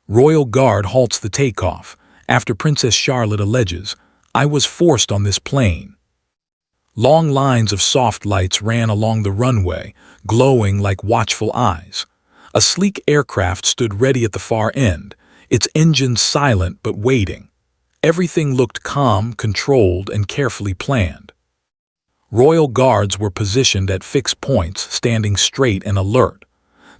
Royal Guard halts the takeoff. After Princess Charlotte alleges, I was forced on this plane. Long lines of soft lights ran along the runway, glowing like watchful eyes. A sleek aircraft stood ready at the far end, its engines silent but waiting. Everything looked calm, controlled, and carefully planned. Royal Guards were positioned at fixed points, standing straight and alert.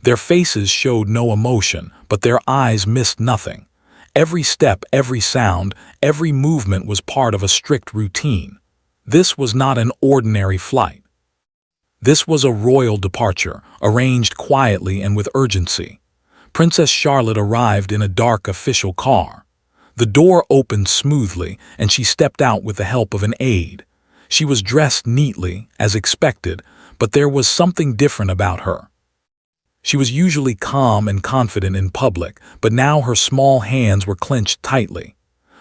Their faces showed no emotion, but their eyes missed nothing. Every step, every sound, every movement was part of a strict routine. This was not an ordinary flight. This was a royal departure, arranged quietly and with urgency. Princess Charlotte arrived in a dark official car. The door opened smoothly, and she stepped out with the help of an aide. She was dressed neatly, as expected, but there was something different about her. She was usually calm and confident in public, but now her small hands were clenched tightly.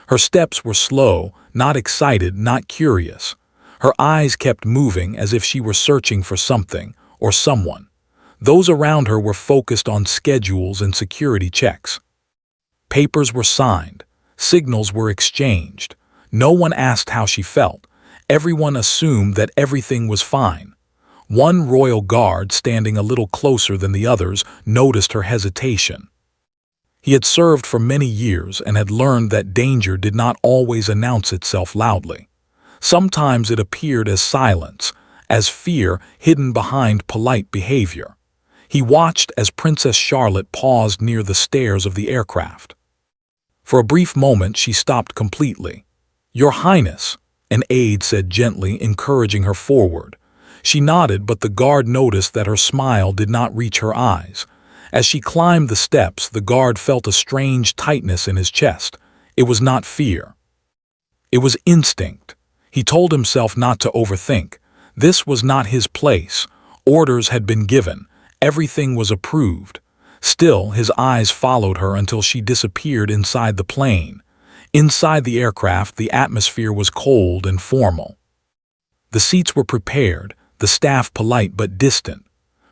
Her steps were slow, not excited, not curious. Her eyes kept moving as if she were searching for something or someone. Those around her were focused on schedules and security checks. Papers were signed. Signals were exchanged. No one asked how she felt. Everyone assumed that everything was fine. One royal guard, standing a little closer than the others, noticed her hesitation. He had served for many years and had learned that danger did not always announce itself loudly. Sometimes it appeared as silence, as fear hidden behind polite behavior. He watched as Princess Charlotte paused near the stairs of the aircraft. For a brief moment she stopped completely. "Your Highness," an aide said gently, encouraging her forward. She nodded, but the guard noticed that her smile did not reach her eyes. As she climbed the steps, the guard felt a strange tightness in his chest. It was not fear. It was instinct. He told himself not to overthink. This was not his place. Orders had been given. Everything was approved. Still, his eyes followed her until she disappeared inside the plane. Inside the aircraft, the atmosphere was cold and formal. The seats were prepared, the staff polite but distant.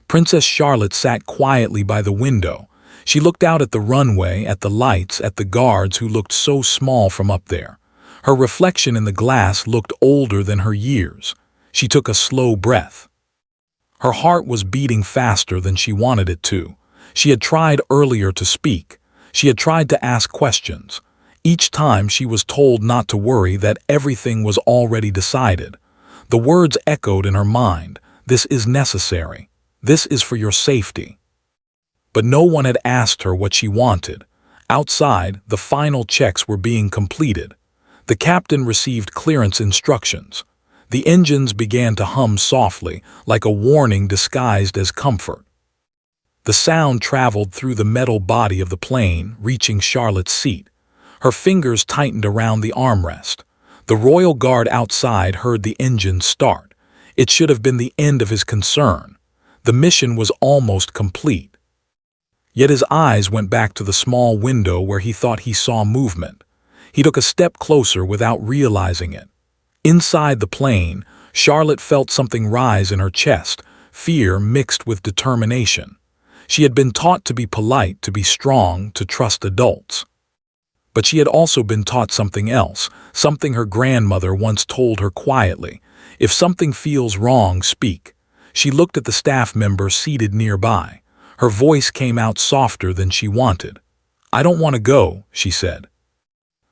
Princess Charlotte sat quietly by the window. She looked out at the runway, at the lights, at the guards who looked so small from up there. Her reflection in the glass looked older than her years. She took a slow breath. Her heart was beating faster than she wanted it to. She had tried earlier to speak. She had tried to ask questions. Each time she was told not to worry, that everything was already decided. The words echoed in her mind. This is necessary. This is for your safety. But no one had asked her what she wanted. Outside, the final checks were being completed. The captain received clearance instructions. The engines began to hum softly, like a warning disguised as comfort. The sound traveled through the metal body of the plane, reaching Charlotte's seat. Her fingers tightened around the armrest. The royal guard outside heard the engine start. It should have been the end of his concern. The mission was almost complete. Yet his eyes went back to the small window where he thought he saw movement. He took a step closer without realizing it. Inside the plane, Charlotte felt something rise in her chest, fear mixed with determination. She had been taught to be polite, to be strong, to trust adults. But she had also been taught something else, something her grandmother once told her quietly. If something feels wrong, speak. She looked at the staff member seated nearby. Her voice came out softer than she wanted. "I don't want to go," she said.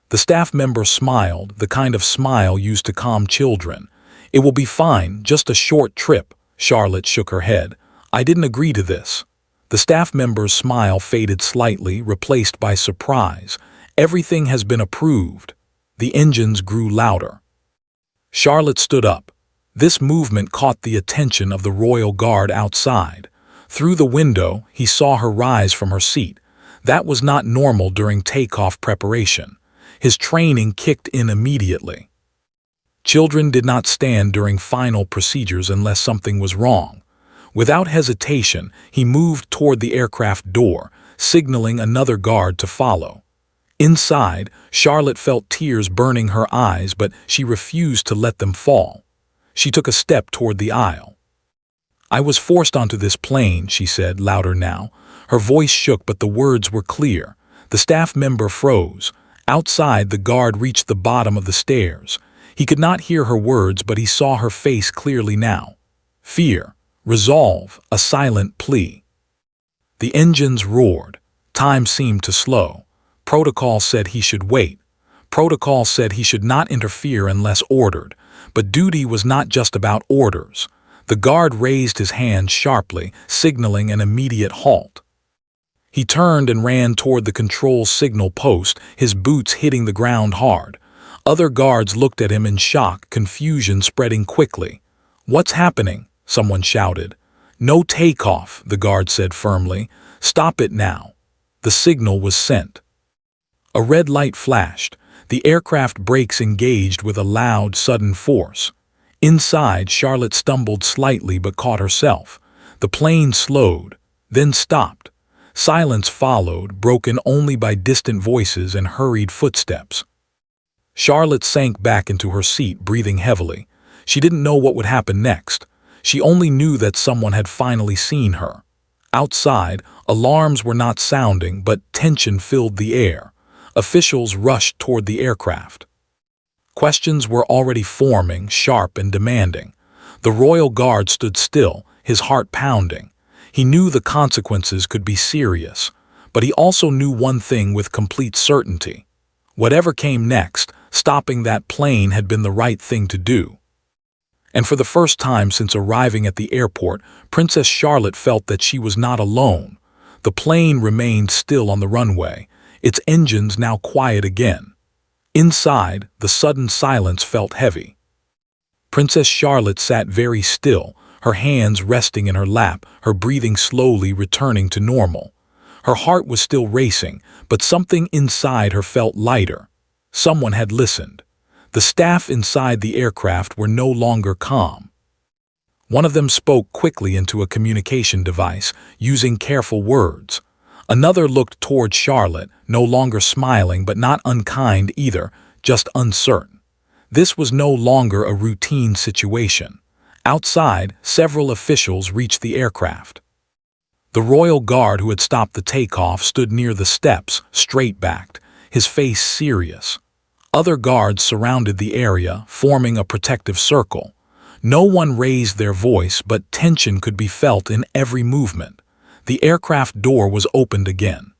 The staff member smiled, the kind of smile used to calm children. "It will be fine, just a short trip." Charlotte shook her head. "I didn't agree to this." The staff member's smile faded slightly, replaced by surprise. "Everything has been approved." The engines grew louder. Charlotte stood up. This movement caught the attention of the royal guard outside. Through the window, he saw her rise from her seat. That was not normal during takeoff preparation. His training kicked in immediately. Children did not stand during final procedures unless something was wrong. Without hesitation, he moved toward the aircraft door, signaling another guard to follow. Inside, Charlotte felt tears burning her eyes, but she refused to let them fall. She took a step toward the aisle. "I was forced onto this plane," she said, louder now. Her voice shook, but the words were clear. The staff member froze. Outside, the guard reached the bottom of the stairs. He could not hear her words, but he saw her face clearly now. Fear, resolve, a silent plea. The engines roared. Time seemed to slow. Protocol said he should wait. Protocol said he should not interfere unless ordered. But duty was not just about orders. The guard raised his hand sharply, signaling an immediate halt. He turned and ran toward the control signal post, his boots hitting the ground hard. Other guards looked at him in shock, confusion spreading quickly. "What's happening?" someone shouted. "No takeoff," the guard said firmly. "Stop it now." The signal was sent. A red light flashed. The aircraft brakes engaged with a loud, sudden force. Inside, Charlotte stumbled slightly but caught herself. The plane slowed, then stopped. Silence followed, broken only by distant voices and hurried footsteps. Charlotte sank back into her seat, breathing heavily. She didn't know what would happen next. She only knew that someone had finally seen her. Outside, alarms were not sounding, but tension filled the air. Officials rushed toward the aircraft. Questions were already forming, sharp and demanding. The Royal Guard stood still, his heart pounding. He knew the consequences could be serious, but he also knew one thing with complete certainty. Whatever came next, stopping that plane had been the right thing to do. And for the first time since arriving at the airport, Princess Charlotte felt that she was not alone. The plane remained still on the runway, its engines now quiet again. Inside, the sudden silence felt heavy. Princess Charlotte sat very still, her hands resting in her lap, her breathing slowly returning to normal. Her heart was still racing, but something inside her felt lighter. Someone had listened. The staff inside the aircraft were no longer calm. One of them spoke quickly into a communication device, using careful words. Another looked toward Charlotte, no longer smiling but not unkind either, just uncertain. This was no longer a routine situation. Outside, several officials reached the aircraft. The Royal Guard who had stopped the takeoff stood near the steps, straight-backed, his face serious. Other guards surrounded the area, forming a protective circle. No one raised their voice, but tension could be felt in every movement. The aircraft door was opened again.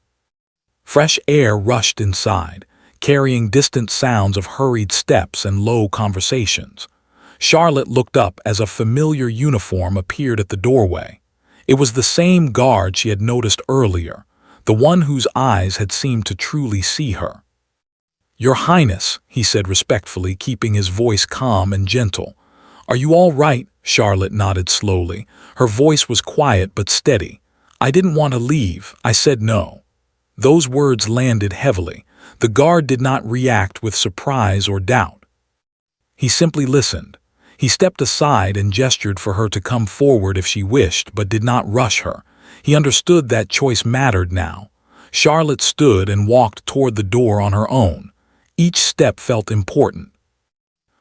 Fresh air rushed inside, carrying distant sounds of hurried steps and low conversations. Charlotte looked up as a familiar uniform appeared at the doorway. It was the same guard she had noticed earlier, the one whose eyes had seemed to truly see her. "Your Highness," he said respectfully, keeping his voice calm and gentle. "Are you all right?" Charlotte nodded slowly. Her voice was quiet but steady. "I didn't want to leave. I said no." Those words landed heavily. The guard did not react with surprise or doubt. He simply listened. He stepped aside and gestured for her to come forward if she wished, but did not rush her. He understood that choice mattered now. Charlotte stood and walked toward the door on her own. Each step felt important.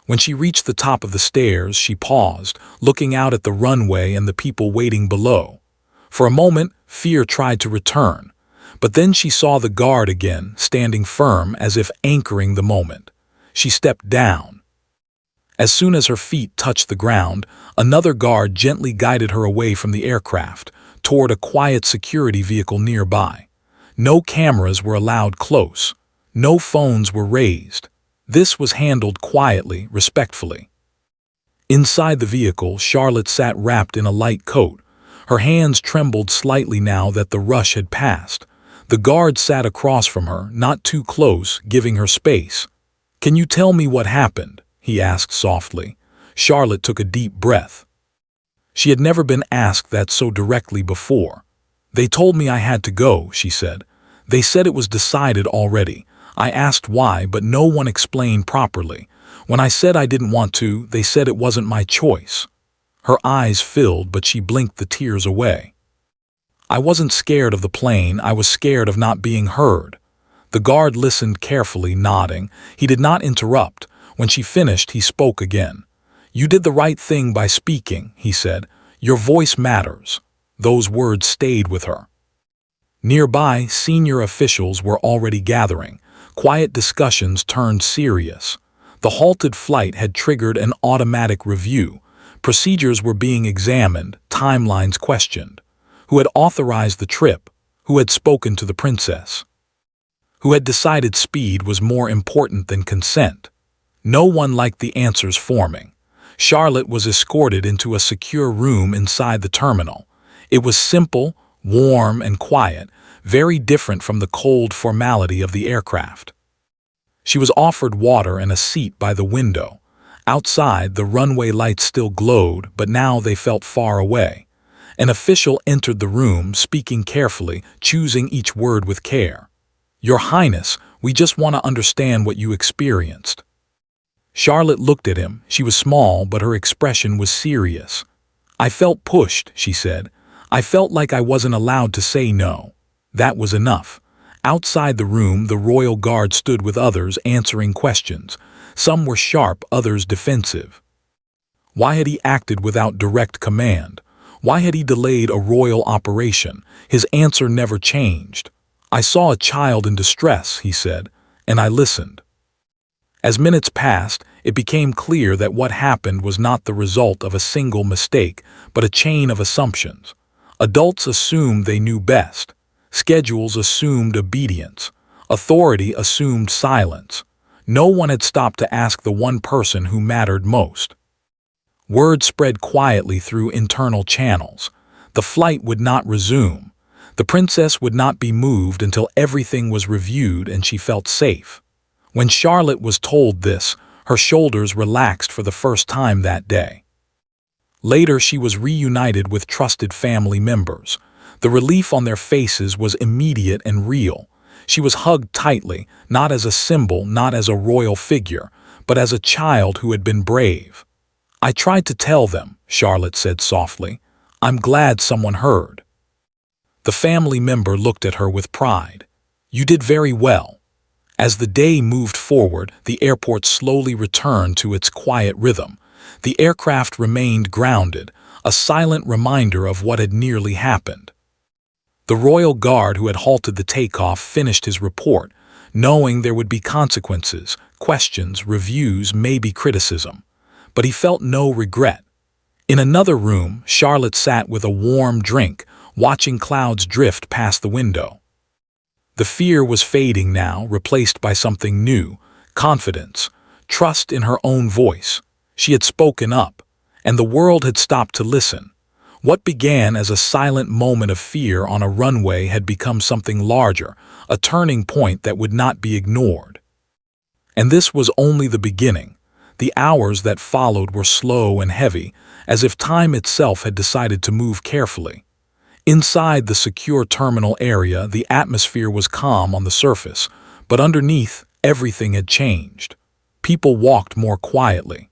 When she reached the top of the stairs, she paused, looking out at the runway and the people waiting below. For a moment, fear tried to return, but then she saw the guard again, standing firm as if anchoring the moment. She stepped down. As soon as her feet touched the ground, another guard gently guided her away from the aircraft, toward a quiet security vehicle nearby. No cameras were allowed close. No phones were raised. This was handled quietly, respectfully. Inside the vehicle, Charlotte sat wrapped in a light coat. Her hands trembled slightly now that the rush had passed. The guard sat across from her, not too close, giving her space. "Can you tell me what happened?" he asked softly. Charlotte took a deep breath. She had never been asked that so directly before. "They told me I had to go," she said. "They said it was decided already. I asked why, but no one explained properly. When I said I didn't want to, they said it wasn't my choice." Her eyes filled, but she blinked the tears away. "I wasn't scared of the plane, I was scared of not being heard." The guard listened carefully, nodding. He did not interrupt. When she finished, he spoke again. "You did the right thing by speaking," he said. "Your voice matters." Those words stayed with her. Nearby, senior officials were already gathering. Quiet discussions turned serious. The halted flight had triggered an automatic review. Procedures were being examined, timelines questioned. Who had authorized the trip? Who had spoken to the princess? Who had decided speed was more important than consent? No one liked the answers forming. Charlotte was escorted into a secure room inside the terminal. It was simple, warm, and quiet, very different from the cold formality of the aircraft. She was offered water and a seat by the window. Outside, the runway lights still glowed, but now they felt far away. An official entered the room, speaking carefully, choosing each word with care. "Your Highness, we just want to understand what you experienced." Charlotte looked at him. She was small, but her expression was serious. "I felt pushed," she said. "I felt like I wasn't allowed to say no." That was enough. Outside the room, the royal guard stood with others, answering questions. Some were sharp, others defensive. Why had he acted without direct command? Why had he delayed a royal operation? His answer never changed. "I saw a child in distress," he said, "and I listened." As minutes passed, it became clear that what happened was not the result of a single mistake, but a chain of assumptions. Adults assumed they knew best. Schedules assumed obedience. Authority assumed silence. No one had stopped to ask the one person who mattered most. Word spread quietly through internal channels. The flight would not resume. The princess would not be moved until everything was reviewed and she felt safe. When Charlotte was told this, her shoulders relaxed for the first time that day. Later, she was reunited with trusted family members. The relief on their faces was immediate and real. She was hugged tightly, not as a symbol, not as a royal figure, but as a child who had been brave. "I tried to tell them," Charlotte said softly. "I'm glad someone heard." The family member looked at her with pride. "You did very well." As the day moved forward, the airport slowly returned to its quiet rhythm. The aircraft remained grounded, a silent reminder of what had nearly happened. The royal guard who had halted the takeoff finished his report, knowing there would be consequences, questions, reviews, maybe criticism. But he felt no regret. In another room, Charlotte sat with a warm drink, watching clouds drift past the window. The fear was fading now, replaced by something new: confidence, trust in her own voice. She had spoken up, and the world had stopped to listen. What began as a silent moment of fear on a runway had become something larger, a turning point that would not be ignored. And this was only the beginning. The hours that followed were slow and heavy, as if time itself had decided to move carefully. Inside the secure terminal area, the atmosphere was calm on the surface, but underneath, everything had changed. People walked more quietly.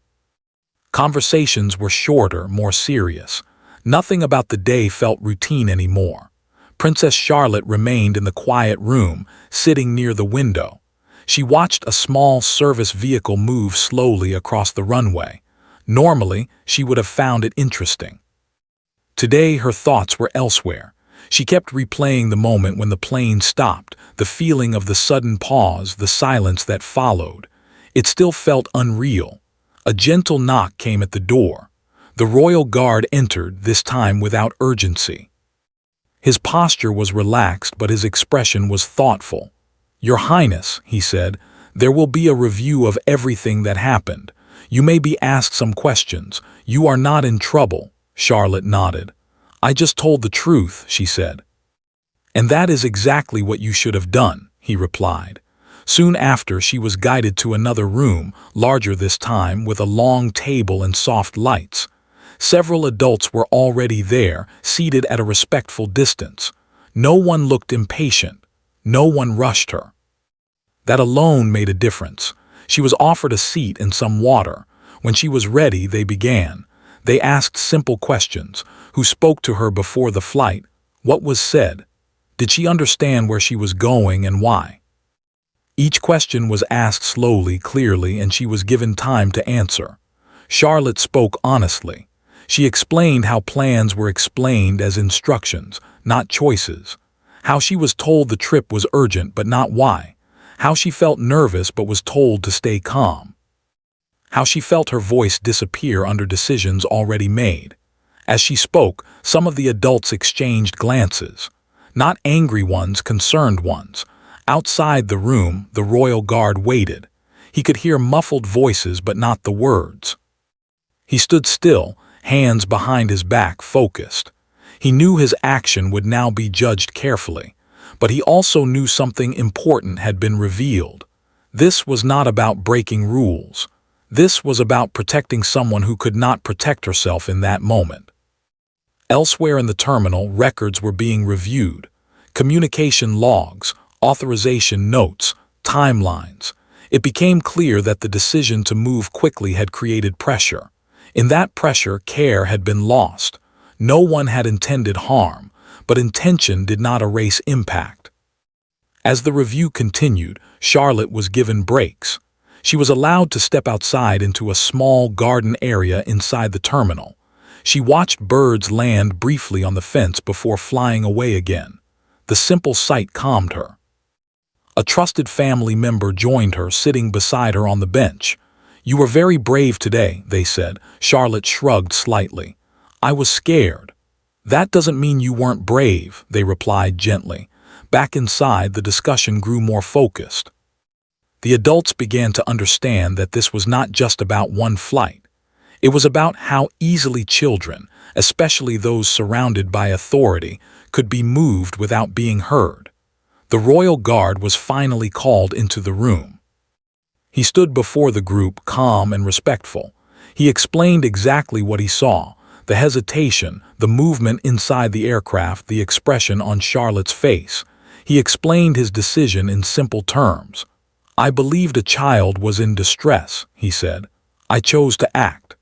Conversations were shorter, more serious. Nothing about the day felt routine anymore. Princess Charlotte remained in the quiet room, sitting near the window. She watched a small service vehicle move slowly across the runway. Normally, she would have found it interesting. Today, her thoughts were elsewhere. She kept replaying the moment when the plane stopped, the feeling of the sudden pause, the silence that followed. It still felt unreal. A gentle knock came at the door. The royal guard entered, this time without urgency. His posture was relaxed, but his expression was thoughtful. "Your Highness," he said, "there will be a review of everything that happened. You may be asked some questions. You are not in trouble." Charlotte nodded. "I just told the truth," she said. "And that is exactly what you should have done," he replied. Soon after, she was guided to another room, larger this time, with a long table and soft lights. Several adults were already there, seated at a respectful distance. No one looked impatient. No one rushed her. That alone made a difference. She was offered a seat and some water. When she was ready, they began. They asked simple questions. Who spoke to her before the flight? What was said? Did she understand where she was going and why? Each question was asked slowly, clearly, and she was given time to answer. Charlotte spoke honestly. She explained how plans were explained as instructions, not choices. How she was told the trip was urgent but not why. How she felt nervous but was told to stay calm. How she felt her voice disappear under decisions already made. As she spoke, some of the adults exchanged glances. Not angry ones, concerned ones. Outside the room, the royal guard waited. He could hear muffled voices but not the words. He stood still, hands behind his back, focused. He knew his action would now be judged carefully, but he also knew something important had been revealed. This was not about breaking rules. This was about protecting someone who could not protect herself in that moment. Elsewhere in the terminal, records were being reviewed. Communication logs, authorization notes, timelines. It became clear that the decision to move quickly had created pressure. In that pressure, care had been lost. No one had intended harm, but intention did not erase impact. As the review continued, Charlotte was given breaks. She was allowed to step outside into a small garden area inside the terminal. She watched birds land briefly on the fence before flying away again. The simple sight calmed her. A trusted family member joined her, sitting beside her on the bench. "You were very brave today," they said. Charlotte shrugged slightly. "I was scared." "That doesn't mean you weren't brave," they replied gently. Back inside, the discussion grew more focused. The adults began to understand that this was not just about one flight. It was about how easily children, especially those surrounded by authority, could be moved without being heard. The royal guard was finally called into the room. He stood before the group, calm and respectful. He explained exactly what he saw: the hesitation, the movement inside the aircraft, the expression on Charlotte's face. He explained his decision in simple terms. "I believed a child was in distress," he said. "I chose to act."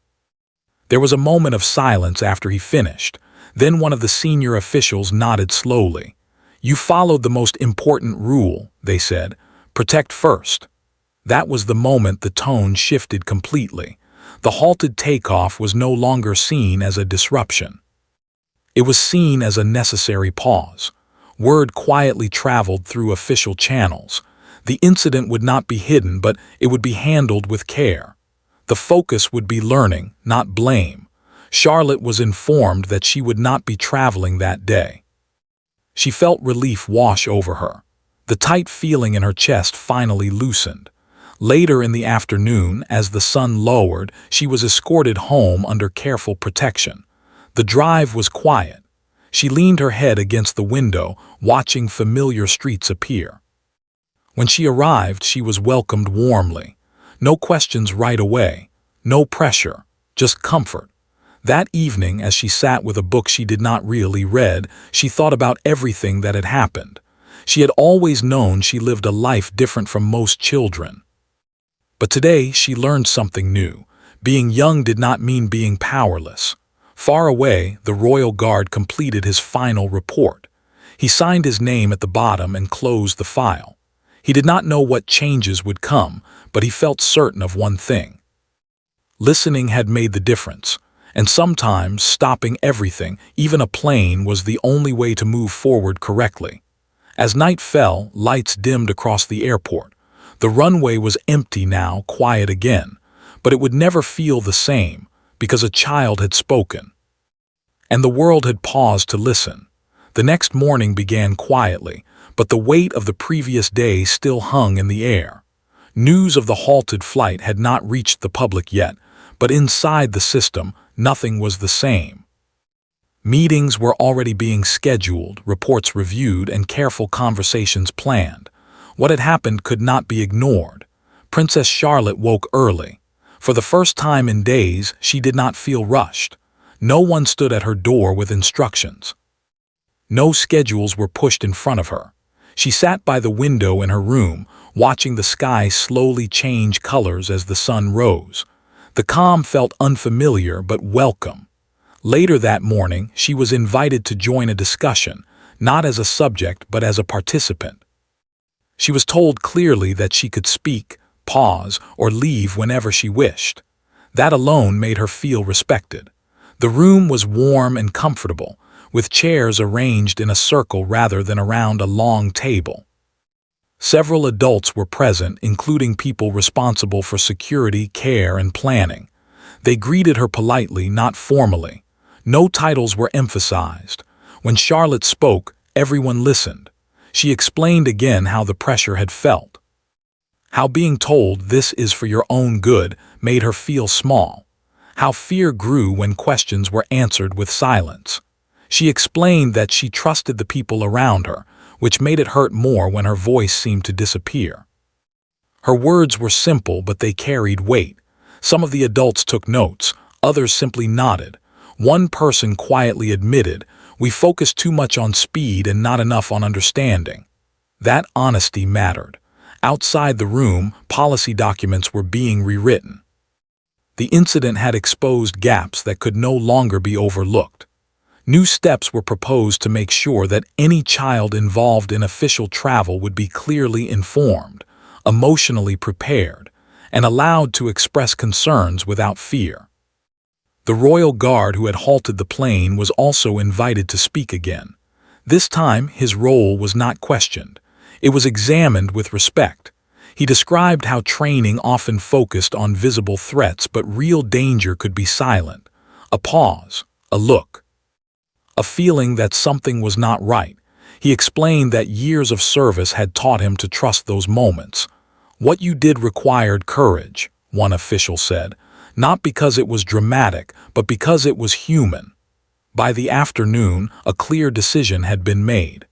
There was a moment of silence after he finished. Then one of the senior officials nodded slowly. "You followed the most important rule," they said. "Protect first." That was the moment the tone shifted completely. The halted takeoff was no longer seen as a disruption. It was seen as a necessary pause. Word quietly traveled through official channels. The incident would not be hidden, but it would be handled with care. The focus would be learning, not blame. Charlotte was informed that she would not be traveling that day. She felt relief wash over her. The tight feeling in her chest finally loosened. Later in the afternoon, as the sun lowered, she was escorted home under careful protection. The drive was quiet. She leaned her head against the window, watching familiar streets appear. When she arrived, she was welcomed warmly. No questions right away, no pressure, just comfort. That evening, as she sat with a book she did not really read, she thought about everything that had happened. She had always known she lived a life different from most children. But today she learned something new. Being young did not mean being powerless. Far away, the royal guard completed his final report. He signed his name at the bottom and closed the file. He did not know what changes would come, but he felt certain of one thing. Listening had made the difference, and sometimes stopping everything, even a plane, was the only way to move forward correctly. As night fell, lights dimmed across the airport. The runway was empty now, quiet again, but it would never feel the same, because a child had spoken. And the world had paused to listen. The next morning began quietly, but the weight of the previous day still hung in the air. News of the halted flight had not reached the public yet, but inside the system, nothing was the same. Meetings were already being scheduled, reports reviewed, and careful conversations planned. What had happened could not be ignored. Princess Charlotte woke early. For the first time in days, she did not feel rushed. No one stood at her door with instructions. No schedules were pushed in front of her. She sat by the window in her room, watching the sky slowly change colors as the sun rose. The calm felt unfamiliar but welcome. Later that morning, she was invited to join a discussion, not as a subject but as a participant. She was told clearly that she could speak, pause, or leave whenever she wished. That alone made her feel respected. The room was warm and comfortable, with chairs arranged in a circle rather than around a long table. Several adults were present, including people responsible for security, care, and planning. They greeted her politely, not formally. No titles were emphasized. When Charlotte spoke, everyone listened. She explained again how the pressure had felt. How being told this is for your own good made her feel small. How fear grew when questions were answered with silence. She explained that she trusted the people around her, which made it hurt more when her voice seemed to disappear. Her words were simple, but they carried weight. Some of the adults took notes, others simply nodded. One person quietly admitted, "We focused too much on speed and not enough on understanding." That honesty mattered. Outside the room, policy documents were being rewritten. The incident had exposed gaps that could no longer be overlooked. New steps were proposed to make sure that any child involved in official travel would be clearly informed, emotionally prepared, and allowed to express concerns without fear. The royal guard who had halted the plane was also invited to speak again. This time, his role was not questioned. It was examined with respect. He described how training often focused on visible threats, but real danger could be silent. A pause, a look, a feeling that something was not right. He explained that years of service had taught him to trust those moments. "What you did required courage," one official said, not because it was dramatic, but because it was human. By the afternoon, a clear decision had been made.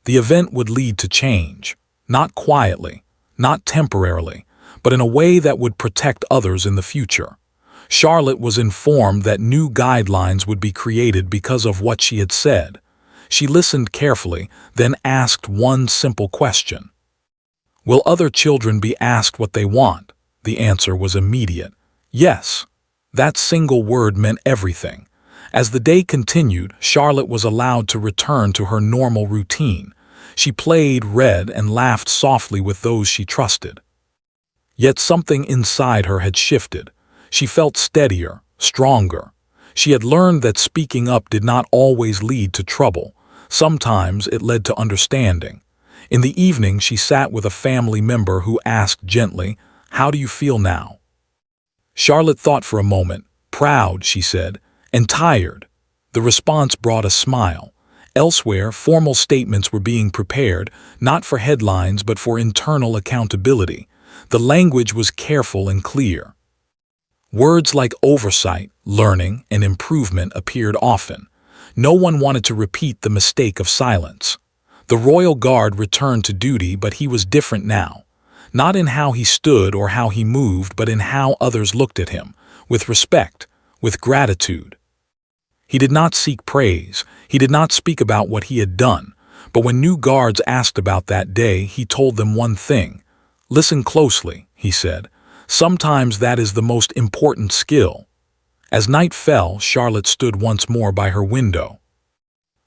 The event would lead to change, not quietly, not temporarily, but in a way that would protect others in the future. Charlotte was informed that new guidelines would be created because of what she had said. She listened carefully, then asked one simple question. "Will other children be asked what they want?" The answer was immediate. Yes. That single word meant everything. As the day continued, Charlotte was allowed to return to her normal routine. She played, read, and laughed softly with those she trusted. Yet something inside her had shifted. She felt steadier, stronger. She had learned that speaking up did not always lead to trouble. Sometimes it led to understanding. In the evening, she sat with a family member who asked gently, "How do you feel now?" Charlotte thought for a moment. "Proud," she said, "and tired." The response brought a smile. Elsewhere, formal statements were being prepared, not for headlines but for internal accountability. The language was careful and clear. Words like oversight, learning, and improvement appeared often. No one wanted to repeat the mistake of silence. The royal guard returned to duty, but he was different now. Not in how he stood or how he moved, but in how others looked at him, with respect, with gratitude. He did not seek praise. He did not speak about what he had done. But when new guards asked about that day, he told them one thing. "Listen closely," he said. "Sometimes that is the most important skill." As night fell, Charlotte stood once more by her window.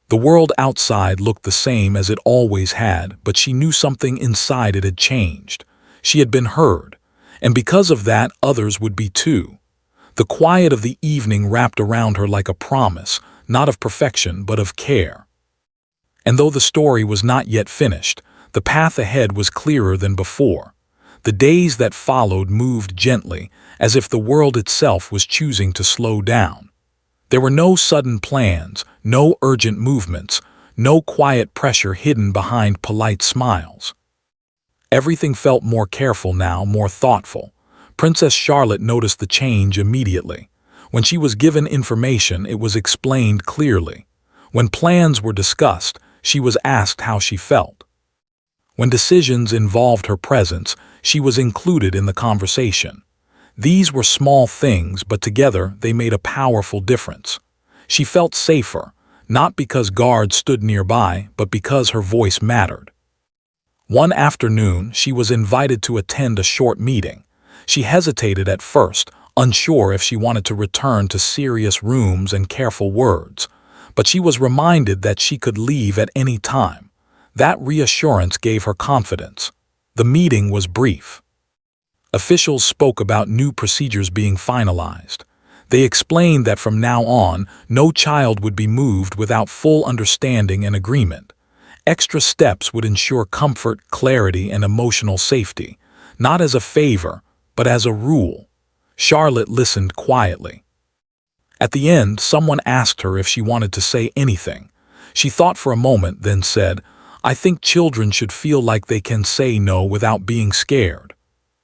The world outside looked the same as it always had, but she knew something inside it had changed. She had been heard, and because of that, others would be too. The quiet of the evening wrapped around her like a promise, not of perfection, but of care. And though the story was not yet finished, the path ahead was clearer than before. The days that followed moved gently, as if the world itself was choosing to slow down. There were no sudden plans, no urgent movements, no quiet pressure hidden behind polite smiles. Everything felt more careful now, more thoughtful. Princess Charlotte noticed the change immediately. When she was given information, it was explained clearly. When plans were discussed, she was asked how she felt. When decisions involved her presence, she was included in the conversation. These were small things, but together they made a powerful difference. She felt safer, not because guards stood nearby, but because her voice mattered. One afternoon, she was invited to attend a short meeting. She hesitated at first, unsure if she wanted to return to serious rooms and careful words. But she was reminded that she could leave at any time. That reassurance gave her confidence. The meeting was brief. Officials spoke about new procedures being finalized. They explained that from now on, no child would be moved without full understanding and agreement. Extra steps would ensure comfort, clarity, and emotional safety, not as a favor, but as a rule. Charlotte listened quietly. At the end, someone asked her if she wanted to say anything. She thought for a moment, then said, "I think children should feel like they can say no without being scared."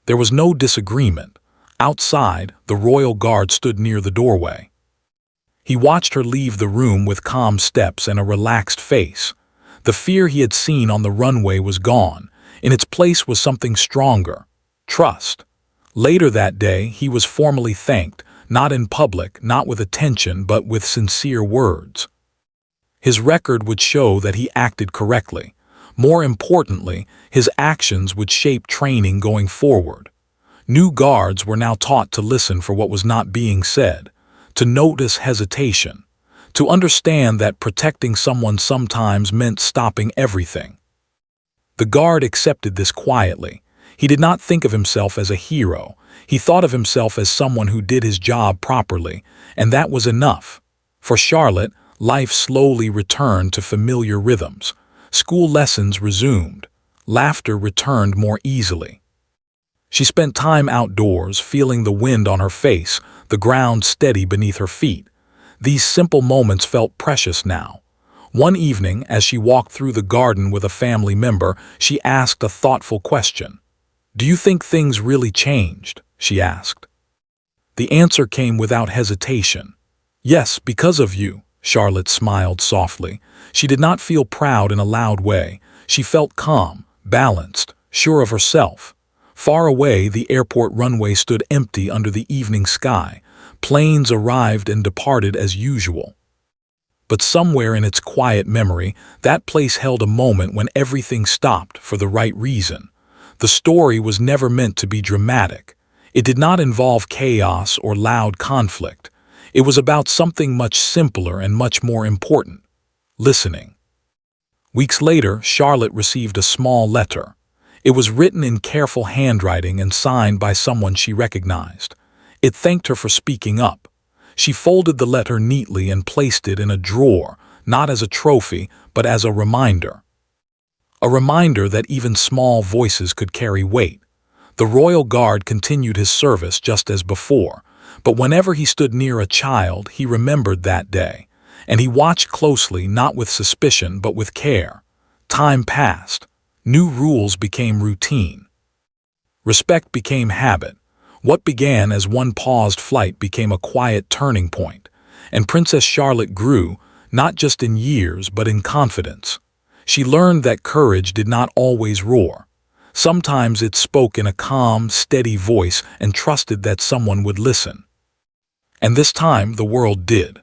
There was no disagreement. Outside, the royal guard stood near the doorway. He watched her leave the room with calm steps and a relaxed face. The fear he had seen on the runway was gone. In its place was something stronger: trust. Later that day, he was formally thanked, not in public, not with attention, but with sincere words. His record would show that he acted correctly. More importantly, his actions would shape training going forward. New guards were now taught to listen for what was not being said, to notice hesitation, to understand that protecting someone sometimes meant stopping everything. The guard accepted this quietly. He did not think of himself as a hero. He thought of himself as someone who did his job properly, and that was enough. For Charlotte, life slowly returned to familiar rhythms. School lessons resumed. Laughter returned more easily. She spent time outdoors, feeling the wind on her face, the ground steady beneath her feet. These simple moments felt precious now. One evening, as she walked through the garden with a family member, she asked a thoughtful question. "Do you think things really changed?" she asked. The answer came without hesitation. "Yes, because of you." Charlotte smiled softly. She did not feel proud in a loud way. She felt calm, balanced, sure of herself. Far away, the airport runway stood empty under the evening sky. Planes arrived and departed as usual. But somewhere in its quiet memory, that place held a moment when everything stopped for the right reason. The story was never meant to be dramatic. It did not involve chaos or loud conflict. It was about something much simpler and much more important: listening. Weeks later, Charlotte received a small letter. It was written in careful handwriting and signed by someone she recognized. It thanked her for speaking up. She folded the letter neatly and placed it in a drawer, not as a trophy, but as a reminder. A reminder that even small voices could carry weight. The royal guard continued his service just as before, but whenever he stood near a child, he remembered that day, and he watched closely, not with suspicion, but with care. Time passed. New rules became routine. Respect became habit. What began as one paused flight became a quiet turning point, and Princess Charlotte grew, not just in years, but in confidence. She learned that courage did not always roar. Sometimes it spoke in a calm, steady voice and trusted that someone would listen. And this time the world did.